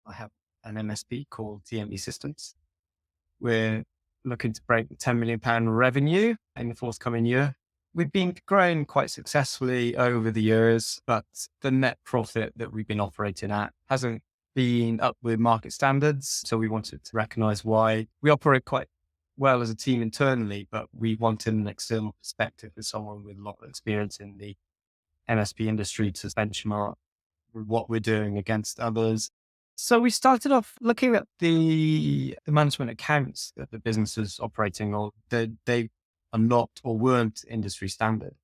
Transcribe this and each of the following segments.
I have an MSP called TMB Systems. We're looking to break the £10 million revenue in the forthcoming year. We've been growing quite successfully over the years, but the net profit that we've been operating at hasn't been up with market standards. So we wanted to recognize why. We operate quite well as a team internally, but we wanted an external perspective with someone with a lot of experience in the MSP industry to benchmark what we're doing against others. So we started off looking at the management accounts that the business is operating, or they are not or weren't industry standard,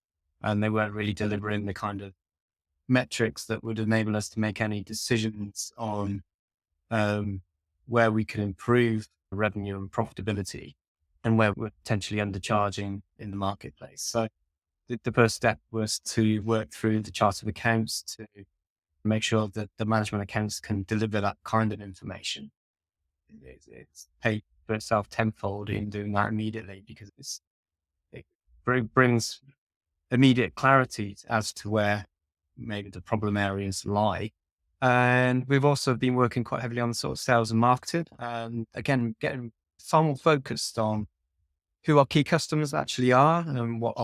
and they weren't really delivering the kind of metrics that would enable us to make any decisions on where we could improve revenue and profitability, and where we're potentially undercharging in the marketplace. So the first step was to work through the chart of accounts to make sure that the management accounts can deliver that kind of information. It's paid for itself tenfold in doing that immediately, because it brings immediate clarity as to where maybe the problem areas lie. And we've also been working quite heavily on sort of sales and marketing, and again, getting far more focused on who our key customers actually are and what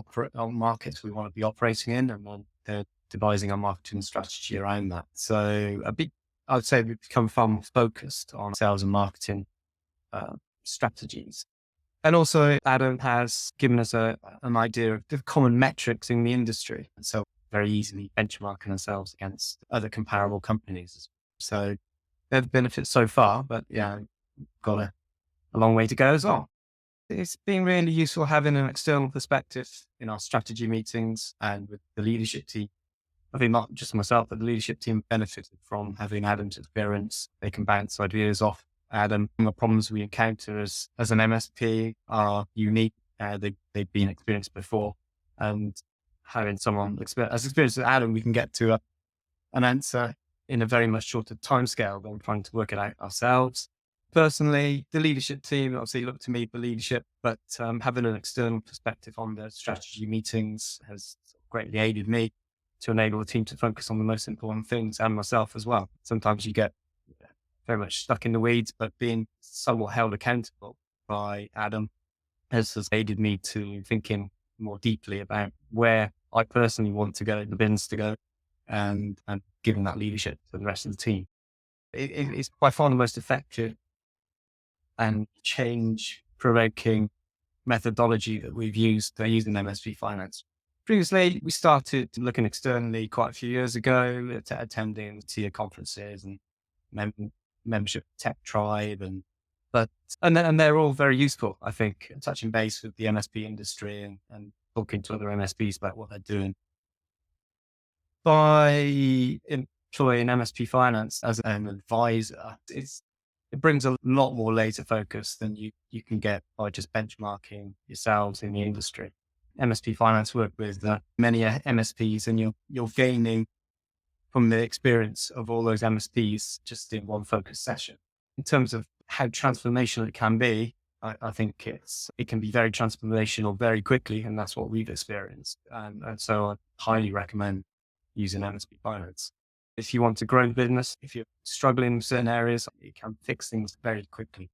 markets we want to be operating in, and then they're devising our marketing strategy around that. So I would say we've become far more focused on sales and marketing strategies. And also Adam has given us an idea of the common metrics in the industry. And so very easily benchmarking ourselves against other comparable companies. So they're the benefits so far, but yeah, got a long way to go as well. It's been really useful having an external perspective in our strategy meetings and with the leadership team. I think not just myself, but the leadership team benefited from having Adam's experience. They can bounce ideas off Adam. The problems we encounter as an MSP are unique. They've been experienced before, and having someone as experienced as Adam, we can get to an answer in a very much shorter timescale than trying to work it out ourselves. Personally, the leadership team obviously look to me for leadership, but having an external perspective on the strategy meetings has greatly aided me to enable the team to focus on the most important things, and myself as well. Sometimes you get very much stuck in the weeds, but being somewhat held accountable by Adam has aided me to thinking more deeply about where I personally want to go, the business to go, and giving that leadership to the rest of the team. It's by far the most effective and change-provoking methodology that we've used in MSP Finance. Previously, we started looking externally quite a few years ago, attending tier conferences and membership tech tribe, and they're all very useful, I think, touching base with the MSP industry and talking to other MSPs about what they're doing. By employing MSP Finance as an advisor, it brings a lot more laser focus than you can get by just benchmarking yourselves in the industry. MSP Finance work with many MSPs, and you're gaining from the experience of all those MSPs just in one focused session. In terms of how transformational it can be, I think it can be very transformational very quickly, and that's what we've experienced. And so I highly recommend using MSP Finance. If you want to grow the business, if you're struggling in certain areas, you can fix things very quickly.